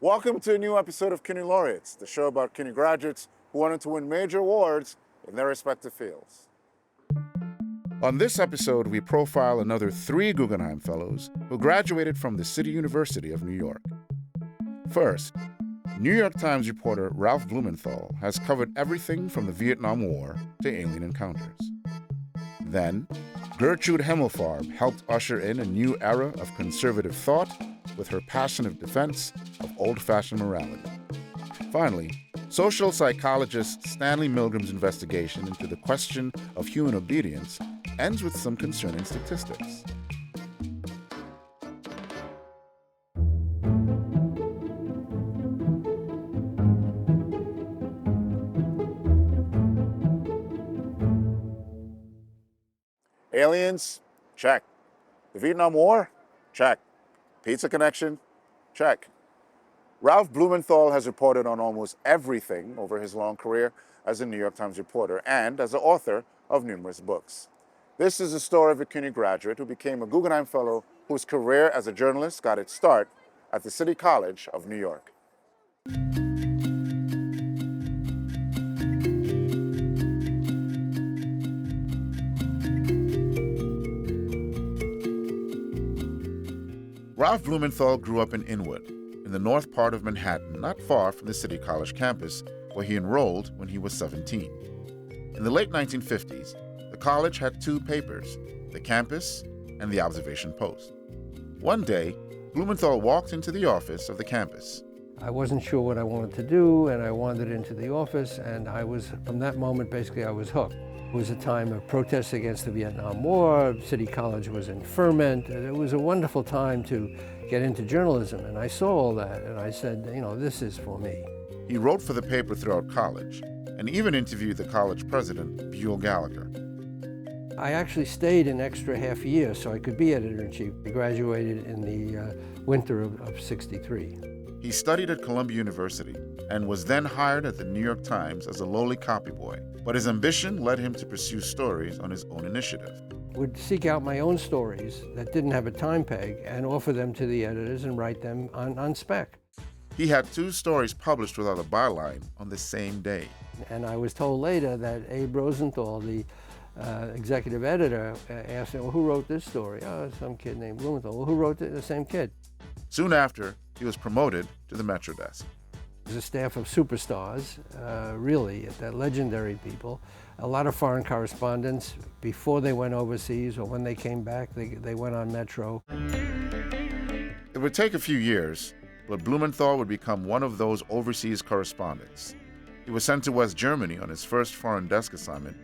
Welcome to a new episode of CUNY Laureates, the show about CUNY graduates who wanted to win major awards in their respective fields. On this episode, we profile another 3 Guggenheim Fellows who graduated from the City University of New York. First, New York Times reporter Ralph Blumenthal has covered everything from the Vietnam War to alien encounters. Then, Gertrude Himmelfarb helped usher in a new era of conservative thought with her passionate defense of old-fashioned morality. Finally, social psychologist Stanley Milgram's investigation into the question of human obedience ends with some concerning statistics. Aliens? Check. The Vietnam War? Check. Pizza connection? Check. Ralph Blumenthal has reported on almost everything over his long career as a New York Times reporter and as the author of numerous books. This is the story of a CUNY graduate who became a Guggenheim Fellow whose career as a journalist got its start at the City College of New York. Ralph Blumenthal grew up in Inwood, in the north part of Manhattan, not far from the City College campus, where he enrolled when he was 17. In the late 1950s, the college had 2 papers, the Campus and the Observation Post. One day, Blumenthal walked into the office of the Campus. I wasn't sure what I wanted to do, and I wandered into the office, and from that moment, basically, I was hooked. It was a time of protests against the Vietnam War. City College was in ferment. It was a wonderful time to get into journalism, and I saw all that, and I said, this is for me. He wrote for the paper throughout college, and even interviewed the college president, Buell Gallagher. I actually stayed an extra half year so I could be editor-in-chief. I graduated in the winter of '63. He studied at Columbia University and was then hired at the New York Times as a lowly copy boy, but his ambition led him to pursue stories on his own initiative. Would seek out my own stories that didn't have a time peg and offer them to the editors and write them on spec. He had 2 stories published without a byline on the same day. And I was told later that Abe Rosenthal, the executive editor, asked him, well, who wrote this story? Oh, some kid named Blumenthal. Well, who wrote it? The same kid. Soon after, he was promoted to the Metro desk. It was a staff of superstars, really, that legendary people. A lot of foreign correspondents. Before they went overseas or when they came back, they went on Metro. It would take a few years, but Blumenthal would become one of those overseas correspondents. He was sent to West Germany on his first foreign desk assignment,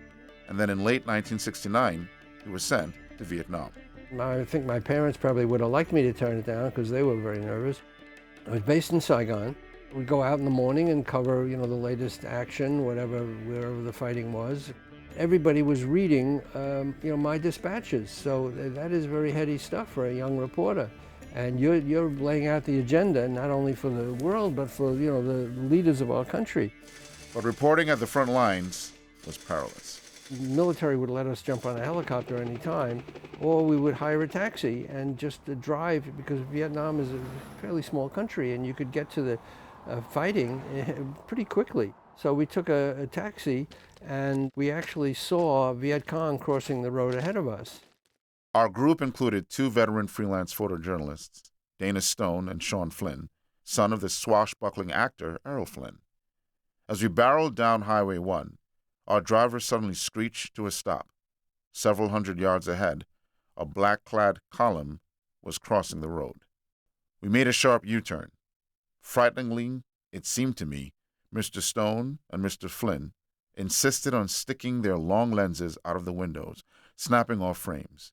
and then in late 1969, he was sent to Vietnam. I think my parents probably would have liked me to turn it down because they were very nervous. I was based in Saigon. We'd go out in the morning and cover, the latest action, wherever the fighting was. Everybody was reading, my dispatches. So that is very heady stuff for a young reporter. And you're laying out the agenda, not only for the world, but for, the leaders of our country. But reporting at the front lines was perilous. The military would let us jump on a helicopter any time, or we would hire a taxi and just drive, because Vietnam is a fairly small country and you could get to the fighting pretty quickly. So we took a taxi and we actually saw Viet Cong crossing the road ahead of us. Our group included 2 veteran freelance photojournalists, Dana Stone and Sean Flynn, son of the swashbuckling actor Errol Flynn. As we barreled down Highway 1, our driver suddenly screeched to a stop. Several hundred yards ahead, a black-clad column was crossing the road. We made a sharp U-turn. Frighteningly, it seemed to me, Mr. Stone and Mr. Flynn insisted on sticking their long lenses out of the windows, snapping off frames.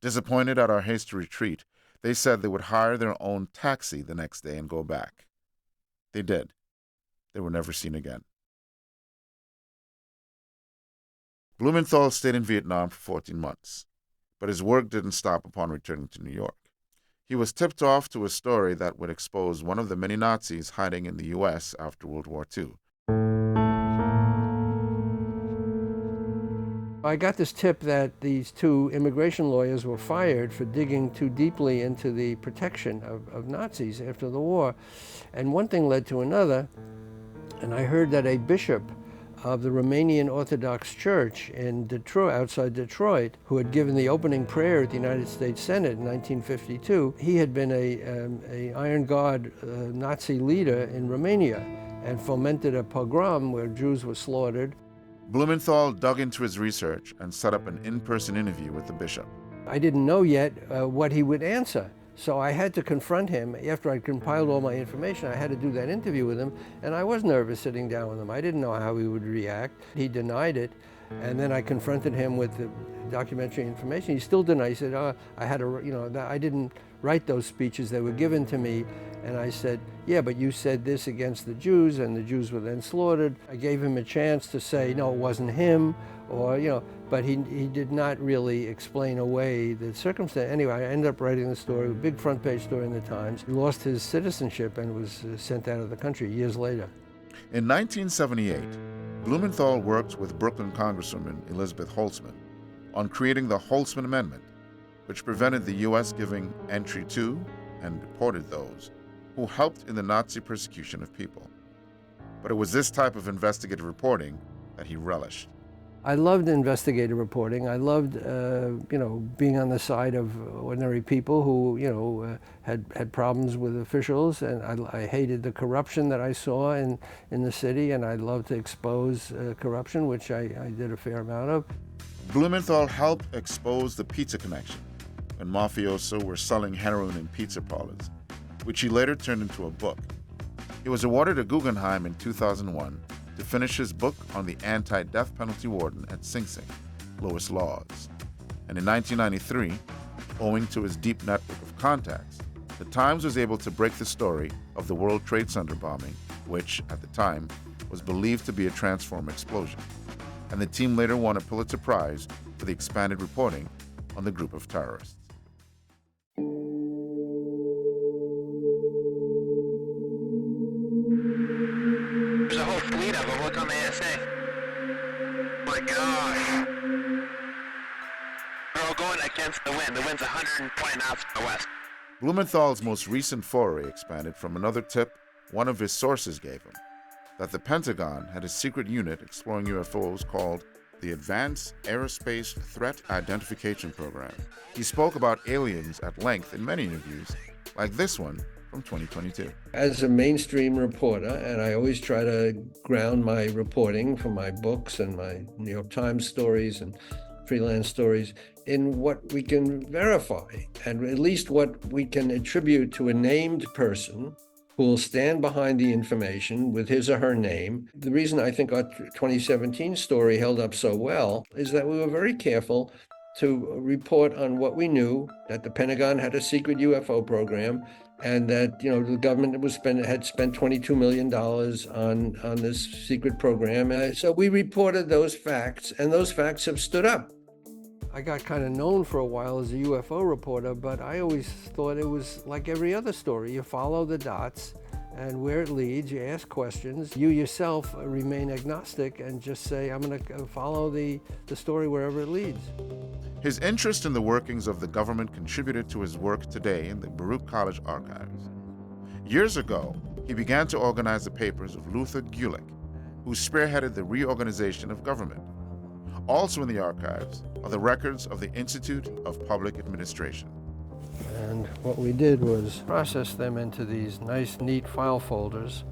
Disappointed at our hasty retreat, they said they would hire their own taxi the next day and go back. They did. They were never seen again. Blumenthal stayed in Vietnam for 14 months, but his work didn't stop upon returning to New York. He was tipped off to a story that would expose one of the many Nazis hiding in the U.S. after World War II. I got this tip that these two immigration lawyers were fired for digging too deeply into the protection of Nazis after the war. And one thing led to another, and I heard that a bishop of the Romanian Orthodox Church in Detroit, outside Detroit, who had given the opening prayer at the United States Senate in 1952, he had been a Iron God Nazi leader in Romania and fomented a pogrom where Jews were slaughtered. Blumenthal dug into his research and set up an in-person interview with the bishop. I didn't know yet what he would answer. So I had to confront him. After I'd compiled all my information, I had to do that interview with him, and I was nervous sitting down with him. I didn't know how he would react. He denied it, and then I confronted him with the documentary information. He still denied. He said, "Oh, I had I didn't write those speeches. They were given to me." And I said, "Yeah, but you said this against the Jews, and the Jews were then slaughtered." I gave him a chance to say, "No, it wasn't him," or but he did not really explain away the circumstance. Anyway, I ended up writing the story, a big front page story in the Times. He lost his citizenship and was sent out of the country years later. In 1978, Blumenthal worked with Brooklyn Congresswoman Elizabeth Holtzman on creating the Holtzman Amendment, which prevented the U.S. giving entry to and deported those who helped in the Nazi persecution of people. But it was this type of investigative reporting that he relished. I loved investigative reporting. I loved, being on the side of ordinary people who, had problems with officials, and I hated the corruption that I saw in the city, and I loved to expose corruption, which I did a fair amount of. Blumenthal helped expose the pizza connection when mafioso were selling heroin in pizza parlors, which he later turned into a book. He was awarded a Guggenheim in 2001 to finish his book on the anti-death penalty warden at Sing Sing, Lois Laws. And in 1993, owing to his deep network of contacts, the Times was able to break the story of the World Trade Center bombing, which, at the time, was believed to be a transform explosion. And the team later won a Pulitzer Prize for the expanded reporting on the group of terrorists. There's a whole fleet of them. Look on the ASA. My gosh. They're all going against the wind. The wind's 120 knots from the west. Blumenthal's most recent foray expanded from another tip one of his sources gave him, that the Pentagon had a secret unit exploring UFOs called the Advanced Aerospace Threat Identification Program. He spoke about aliens at length in many interviews, like this one from 2022. As a mainstream reporter, and I always try to ground my reporting for my books and my New York Times stories and freelance stories in what we can verify, and at least what we can attribute to a named person who will stand behind the information with his or her name. The reason I think our 2017 story held up so well is that we were very careful to report on what we knew, that the Pentagon had a secret UFO program, and that the government had spent $22 million on this secret program. So we reported those facts, and those facts have stood up. I got kind of known for a while as a UFO reporter, but I always thought it was like every other story. You follow the dots, and where it leads, you ask questions. You yourself remain agnostic and just say, I'm going to follow the story wherever it leads. His interest in the workings of the government contributed to his work today in the Baruch College archives. Years ago, he began to organize the papers of Luther Gulick, who spearheaded the reorganization of government. Also in the archives are the records of the Institute of Public Administration. And what we did was process them into these nice, neat file folders.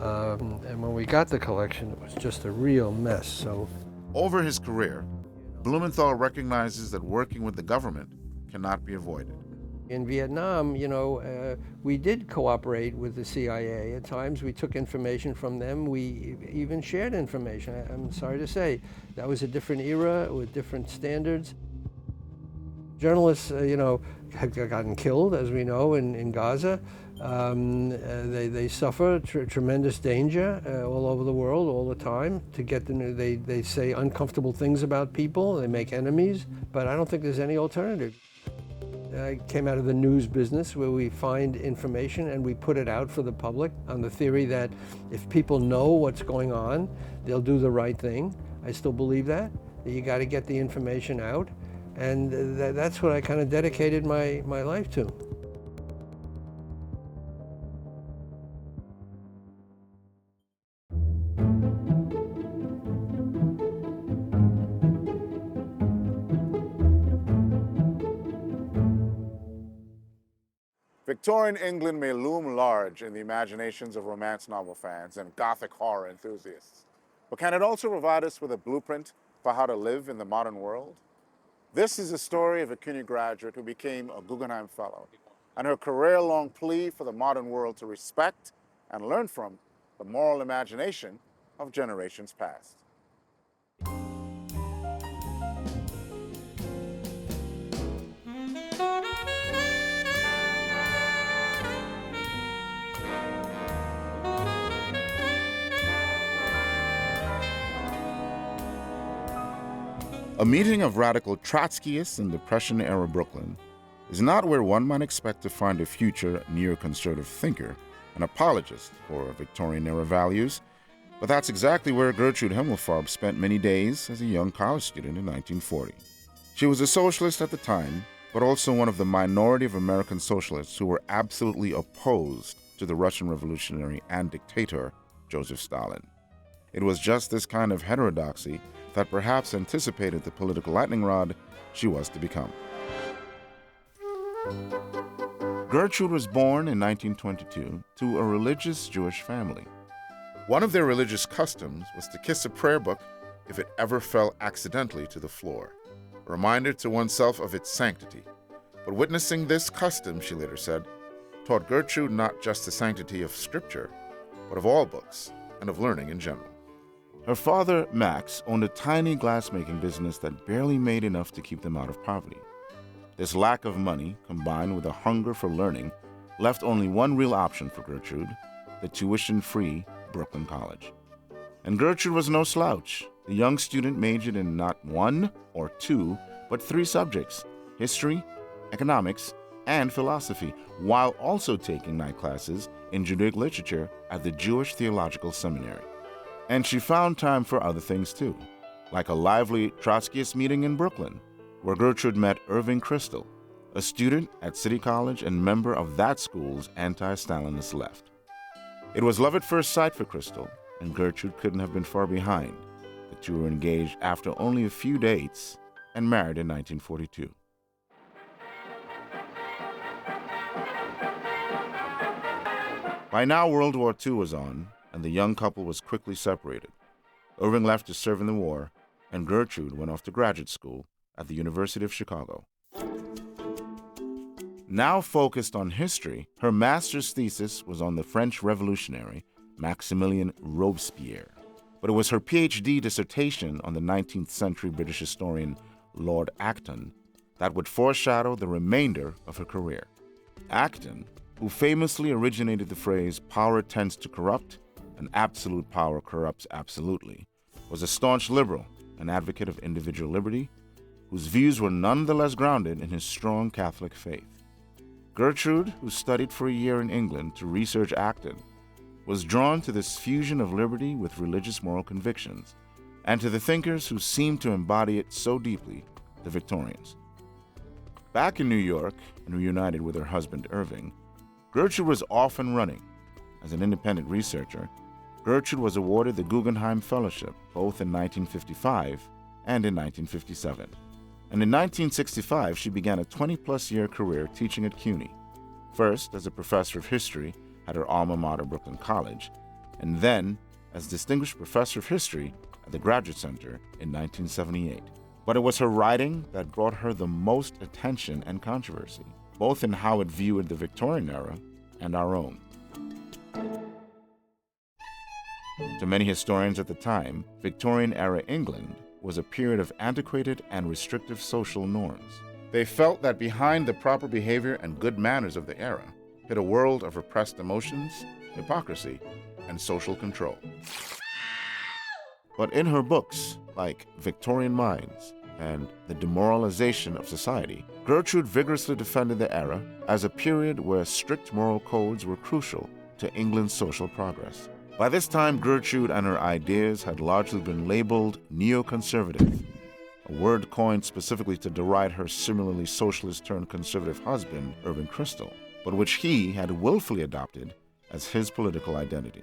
And when we got the collection, it was just a real mess. So, over his career, Blumenthal recognizes that working with the government cannot be avoided. In Vietnam, we did cooperate with the CIA. At times we took information from them. We even shared information. I'm sorry to say, that was a different era with different standards. Journalists, had gotten killed, as we know, in Gaza. They suffer tremendous danger all over the world, all the time. To get they say uncomfortable things about people. They make enemies, but I don't think there's any alternative. I came out of the news business where we find information and we put it out for the public on the theory that if people know what's going on, they'll do the right thing. I still believe that. You got to get the information out, and that's what I kind of dedicated my life to. Victorian England may loom large in the imaginations of romance novel fans and Gothic horror enthusiasts, but can it also provide us with a blueprint for how to live in the modern world? This is the story of a CUNY graduate who became a Guggenheim Fellow, and her career-long plea for the modern world to respect and learn from the moral imagination of generations past. A meeting of radical Trotskyists in Depression-era Brooklyn is not where one might expect to find a future neoconservative thinker, an apologist for Victorian-era values, but that's exactly where Gertrude Himmelfarb spent many days as a young college student in 1940. She was a socialist at the time, but also one of the minority of American socialists who were absolutely opposed to the Russian revolutionary and dictator Joseph Stalin. It was just this kind of heterodoxy that perhaps anticipated the political lightning rod she was to become. Gertrude was born in 1922 to a religious Jewish family. One of their religious customs was to kiss a prayer book if it ever fell accidentally to the floor, a reminder to oneself of its sanctity. But witnessing this custom, she later said, taught Gertrude not just the sanctity of Scripture, but of all books and of learning in general. Her father, Max, owned a tiny glassmaking business that barely made enough to keep them out of poverty. This lack of money, combined with a hunger for learning, left only one real option for Gertrude, the tuition-free Brooklyn College. And Gertrude was no slouch. The young student majored in not one or two, but three subjects: history, economics, and philosophy, while also taking night classes in Judaic literature at the Jewish Theological Seminary. And she found time for other things too, like a lively Trotskyist meeting in Brooklyn, where Gertrude met Irving Kristol, a student at City College and member of that school's anti-Stalinist left. It was love at first sight for Kristol, and Gertrude couldn't have been far behind. The two were engaged after only a few dates and married in 1942. By now, World War II was on, and the young couple was quickly separated. Irving left to serve in the war, and Gertrude went off to graduate school at the University of Chicago. Now focused on history, her master's thesis was on the French revolutionary Maximilien Robespierre. But it was her PhD dissertation on the 19th century British historian Lord Acton that would foreshadow the remainder of her career. Acton, who famously originated the phrase "power tends to corrupt, and absolute power corrupts absolutely," was a staunch liberal, an advocate of individual liberty, whose views were nonetheless grounded in his strong Catholic faith. Gertrude, who studied for a year in England to research Acton, was drawn to this fusion of liberty with religious moral convictions, and to the thinkers who seemed to embody it so deeply, the Victorians. Back in New York, and reunited with her husband Irving, Gertrude was off and running. As an independent researcher, Gertrude was awarded the Guggenheim Fellowship both in 1955 and in 1957. And in 1965, she began a 20-plus year career teaching at CUNY, first as a professor of history at her alma mater, Brooklyn College, and then as distinguished professor of history at the Graduate Center in 1978. But it was her writing that brought her the most attention and controversy, both in how it viewed the Victorian era and our own. To many historians at the time, Victorian-era England was a period of antiquated and restrictive social norms. They felt that behind the proper behavior and good manners of the era hid a world of repressed emotions, hypocrisy, and social control. But in her books, like Victorian Minds and The Demoralization of Society, Gertrude vigorously defended the era as a period where strict moral codes were crucial to England's social progress. By this time, Gertrude and her ideas had largely been labeled neoconservative, a word coined specifically to deride her similarly socialist-turned-conservative husband, Irving Kristol, but which he had willfully adopted as his political identity.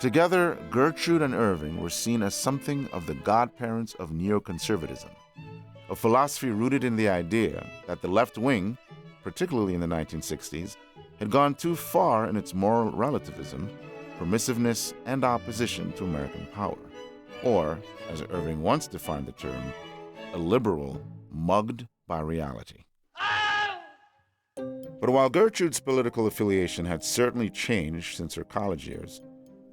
Together, Gertrude and Irving were seen as something of the godparents of neoconservatism, a philosophy rooted in the idea that the left wing, particularly in the 1960s, had gone too far in its moral relativism, permissiveness, and opposition to American power, or, as Irving once defined the term, a liberal mugged by reality. But while Gertrude's political affiliation had certainly changed since her college years,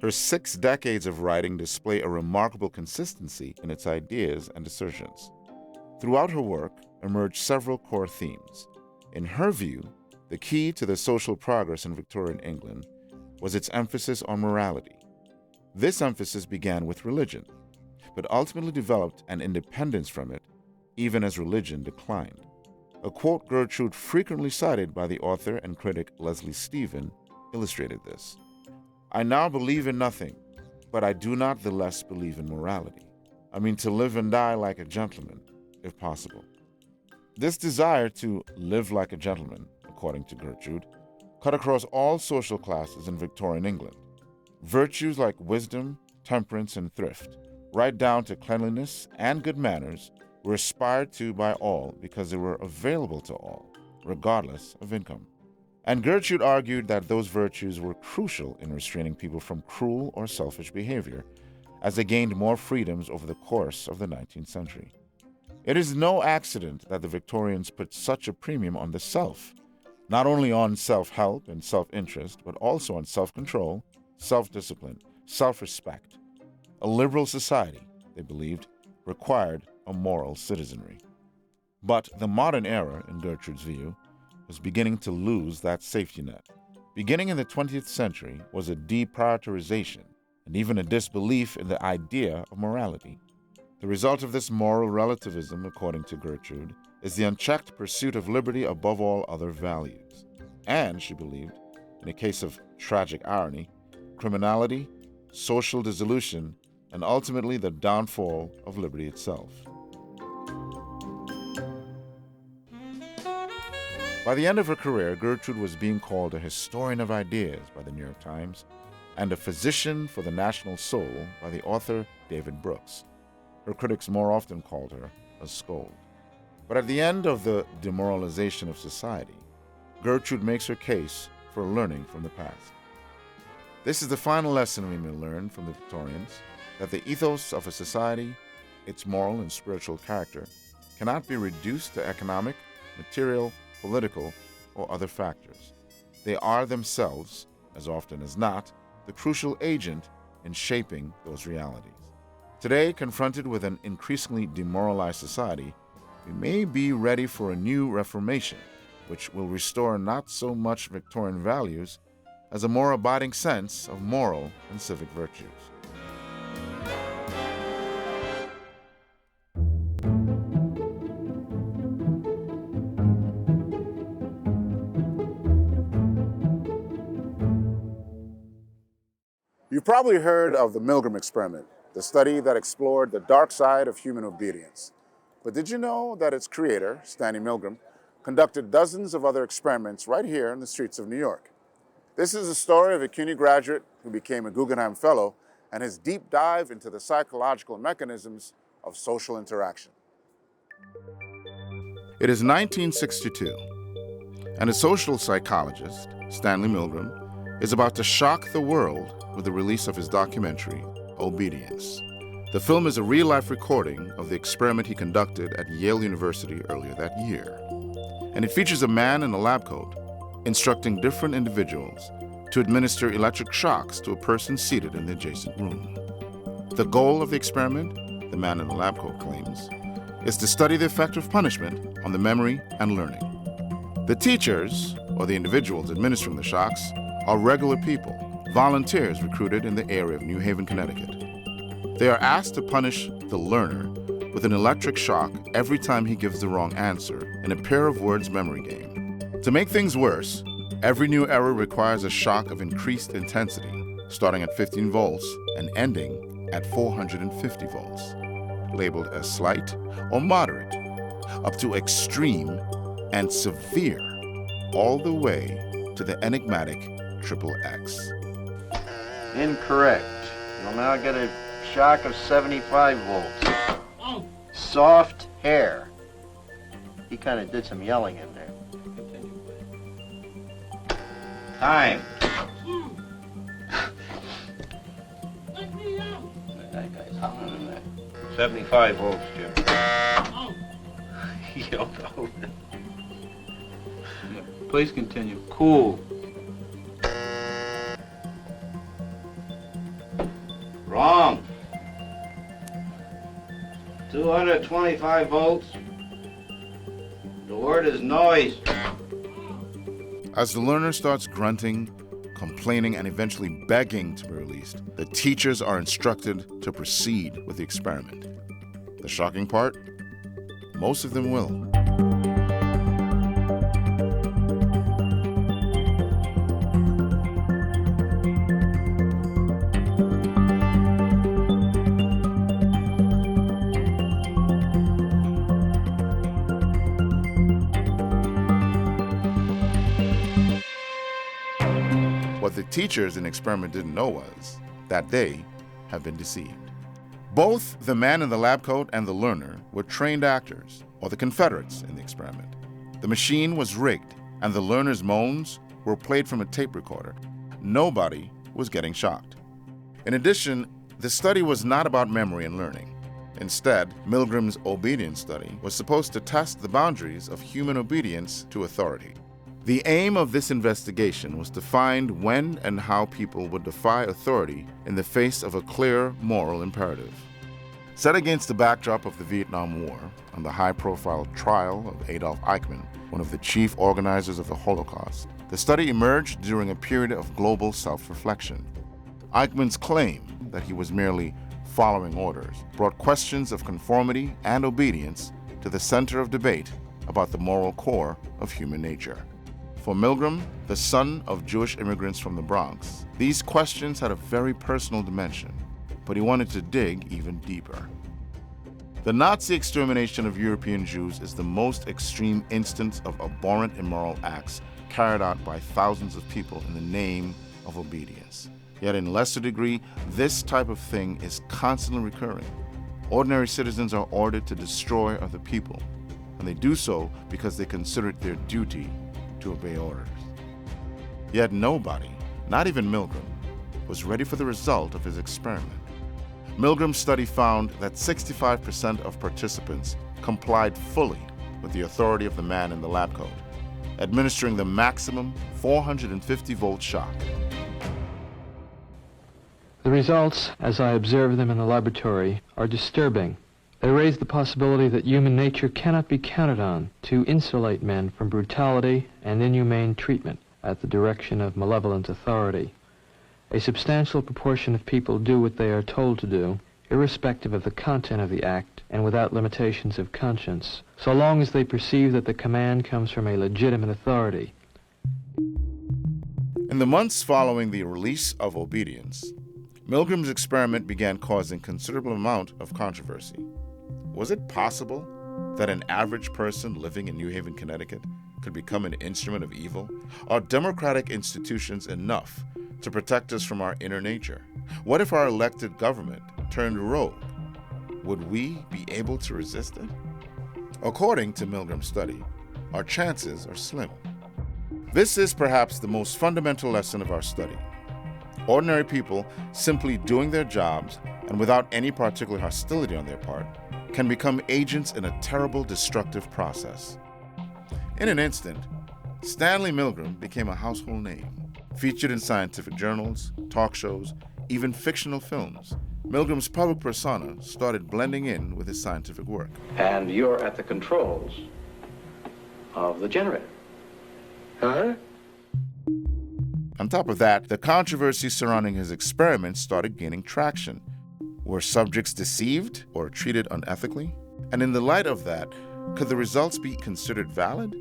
her 6 decades of writing display a remarkable consistency in its ideas and assertions. Throughout her work emerged several core themes. In her view, the key to the social progress in Victorian England was its emphasis on morality. This emphasis began with religion, but ultimately developed an independence from it, even as religion declined. A quote Gertrude frequently cited by the author and critic Leslie Stephen illustrated this. "I now believe in nothing, but I do not the less believe in morality. I mean to live and die like a gentleman, if possible." This desire to live like a gentleman, according to Gertrude, cut across all social classes in Victorian England. Virtues like wisdom, temperance, and thrift, right down to cleanliness and good manners, were aspired to by all because they were available to all, regardless of income. And Gertrude argued that those virtues were crucial in restraining people from cruel or selfish behavior, as they gained more freedoms over the course of the 19th century. It is no accident that the Victorians put such a premium on the self, not only on self-help and self-interest, but also on self-control, self-discipline, self-respect. A liberal society, they believed, required a moral citizenry. But the modern era, in Gertrude's view, was beginning to lose that safety net. Beginning in the 20th century was a deprioritization and even a disbelief in the idea of morality. The result of this moral relativism, according to Gertrude, is the unchecked pursuit of liberty above all other values. And, she believed, in a case of tragic irony, criminality, social dissolution, and ultimately the downfall of liberty itself. By the end of her career, Gertrude was being called a historian of ideas by the New York Times and a physician for the national soul by the author David Brooks. Her critics more often called her a scold. But at the end of the demoralization of society, Gertrude makes her case for learning from the past. This is the final lesson we may learn from the Victorians, that the ethos of a society, its moral and spiritual character, cannot be reduced to economic, material, political, or other factors. They are themselves, as often as not, the crucial agent in shaping those realities. Today, confronted with an increasingly demoralized society, we may be ready for a new reformation, which will restore not so much Victorian values as a more abiding sense of moral and civic virtues. You've probably heard of the Milgram experiment, the study that explored the dark side of human obedience. But did you know that its creator, Stanley Milgram, conducted dozens of other experiments right here in the streets of New York? This is the story of a CUNY graduate who became a Guggenheim Fellow and his deep dive into the psychological mechanisms of social interaction. It is 1962, and a social psychologist, Stanley Milgram, is about to shock the world with the release of his documentary, Obedience. The film is a real-life recording of the experiment he conducted at Yale University earlier that year. And it features a man in a lab coat instructing different individuals to administer electric shocks to a person seated in the adjacent room. The goal of the experiment, the man in the lab coat claims, is to study the effect of punishment on the memory and learning. The teachers, or the individuals administering the shocks, are regular people, volunteers recruited in the area of New Haven, Connecticut. They are asked to punish the learner with an electric shock every time he gives the wrong answer in a pair of words memory game. To make things worse, every new error requires a shock of increased intensity, starting at 15 volts and ending at 450 volts. labeled as slight or moderate, up to extreme and severe, all the way to the enigmatic XXX. Incorrect. You'll now get a shock of 75 volts. Soft hair. He kind of did some yelling in there. Time. That guy's hollering in there. 75 volts, Jim. You don't know. Please continue. Cool. Wrong. 225 volts. The word is noise. As the learner starts grunting, complaining, and eventually begging to be released, the teachers are instructed to proceed with the experiment. The shocking part? Most of them will. What the teachers in the experiment didn't know was that they have been deceived. Both the man in the lab coat and the learner were trained actors, or the Confederates, in the experiment. The machine was rigged, and the learner's moans were played from a tape recorder. Nobody was getting shocked. In addition, the study was not about memory and learning. Instead, Milgram's obedience study was supposed to test the boundaries of human obedience to authority. The aim of this investigation was to find when and how people would defy authority in the face of a clear moral imperative. Set against the backdrop of the Vietnam War and the high-profile trial of Adolf Eichmann, one of the chief organizers of the Holocaust, the study emerged during a period of global self-reflection. Eichmann's claim that he was merely following orders brought questions of conformity and obedience to the center of debate about the moral core of human nature. For Milgram, the son of Jewish immigrants from the Bronx, these questions had a very personal dimension, but he wanted to dig even deeper. The Nazi extermination of European Jews is the most extreme instance of abhorrent immoral acts carried out by thousands of people in the name of obedience. Yet in lesser degree, this type of thing is constantly recurring. Ordinary citizens are ordered to destroy other people, and they do so because they consider it their duty to obey orders. Yet nobody, not even Milgram, was ready for the result of his experiment. Milgram's study found that 65% of participants complied fully with the authority of the man in the lab coat, administering the maximum 450-volt shock. The results, as I observe them in the laboratory, are disturbing. They raise the possibility that human nature cannot be counted on to insulate men from brutality and inhumane treatment at the direction of malevolent authority. A substantial proportion of people do what they are told to do, irrespective of the content of the act and without limitations of conscience, so long as they perceive that the command comes from a legitimate authority. In the months following the release of obedience, Milgram's experiment began causing considerable amount of controversy. Was it possible that an average person living in New Haven, Connecticut could become an instrument of evil? Are democratic institutions enough to protect us from our inner nature? What if our elected government turned rogue? Would we be able to resist it? According to Milgram's study, our chances are slim. This is perhaps the most fundamental lesson of our study. Ordinary people simply doing their jobs and without any particular hostility on their part can become agents in a terrible destructive process. In an instant, Stanley Milgram became a household name, featured in scientific journals, talk shows, even fictional films. Milgram's public persona started blending in with his scientific work. And you're at the controls of the generator. Huh? On top of that, the controversy surrounding his experiments started gaining traction. Were subjects deceived or treated unethically? And in the light of that, could the results be considered valid?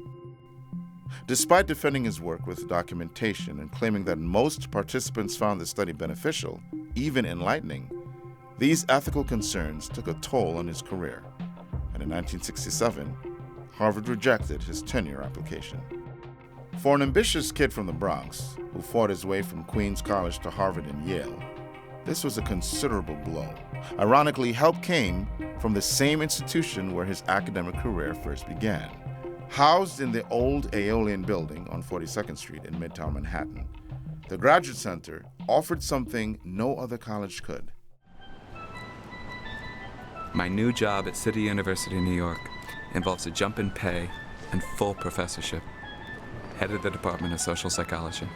Despite defending his work with documentation and claiming that most participants found the study beneficial, even enlightening, These ethical concerns took a toll on his career, and in 1967, Harvard rejected his tenure application. For an ambitious kid from the Bronx, who fought his way from Queens College to Harvard and Yale, this was a considerable blow. Ironically, help came from the same institution where his academic career first began. Housed in the old Aeolian building on 42nd Street in Midtown Manhattan, the Graduate Center offered something no other college could. My new job at City University, New York, involves a jump in pay and full professorship. Head of the Department of Social Psychology.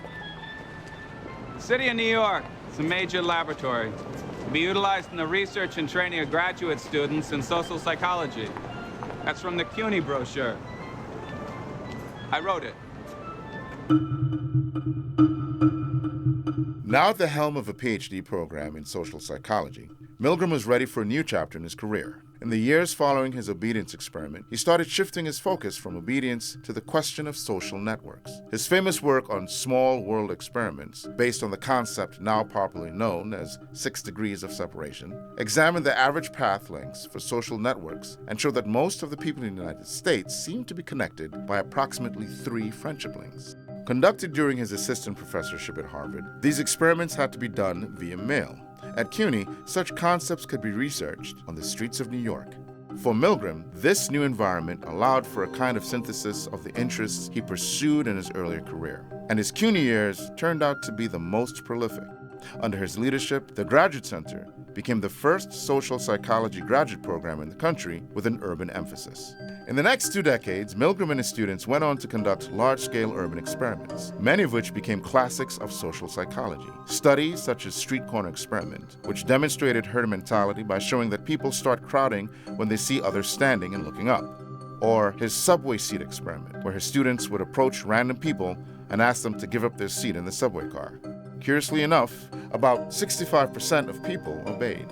City of New York is a major laboratory to be utilized in the research and training of graduate students in social psychology. That's from the CUNY brochure. I wrote it. Now at the helm of a PhD program in social psychology, Milgram was ready for a new chapter in his career. In the years following his obedience experiment, he started shifting his focus from obedience to the question of social networks. His famous work on small world experiments, based on the concept now popularly known as 6 degrees of separation, examined the average path lengths for social networks and showed that most of the people in the United States seemed to be connected by approximately 3 friendship links. Conducted during his assistant professorship at Harvard, these experiments had to be done via mail. At CUNY, such concepts could be researched on the streets of New York. For Milgram, this new environment allowed for a kind of synthesis of the interests he pursued in his earlier career. And his CUNY years turned out to be the most prolific. Under his leadership, the Graduate Center became the first social psychology graduate program in the country with an urban emphasis. In the next 2 decades, Milgram and his students went on to conduct large-scale urban experiments, many of which became classics of social psychology. Studies such as Street Corner Experiment, which demonstrated herd mentality by showing that people start crowding when they see others standing and looking up. Or his subway seat experiment, where his students would approach random people and ask them to give up their seat in the subway car. Curiously enough, about 65% of people obeyed.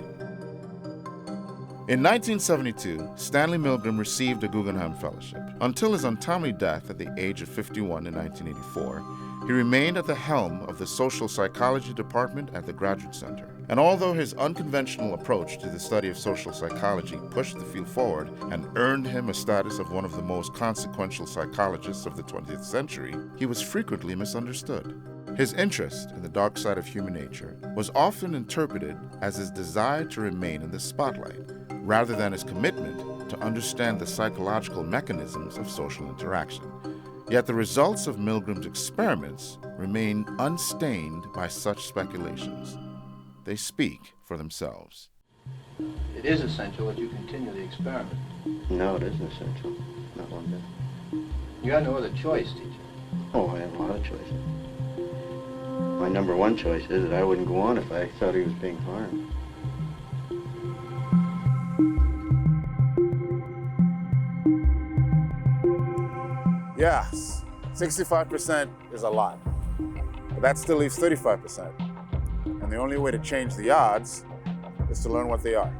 In 1972, Stanley Milgram received a Guggenheim Fellowship. Until his untimely death at the age of 51 in 1984, he remained at the helm of the Social Psychology Department at the Graduate Center. And although his unconventional approach to the study of social psychology pushed the field forward and earned him a status of one of the most consequential psychologists of the 20th century, he was frequently misunderstood. His interest in the dark side of human nature was often interpreted as his desire to remain in the spotlight, rather than his commitment to understand the psychological mechanisms of social interaction. Yet the results of Milgram's experiments remain unstained by such speculations. They speak for themselves. It is essential that you continue the experiment. No, it isn't essential. Not one bit. You got no other choice, teacher. Oh, I have a lot of choices. My number one choice is that I wouldn't go on if I thought he was being harmed. Yes, 65% is a lot, but that still leaves 35%. And the only way to change the odds is to learn what they are.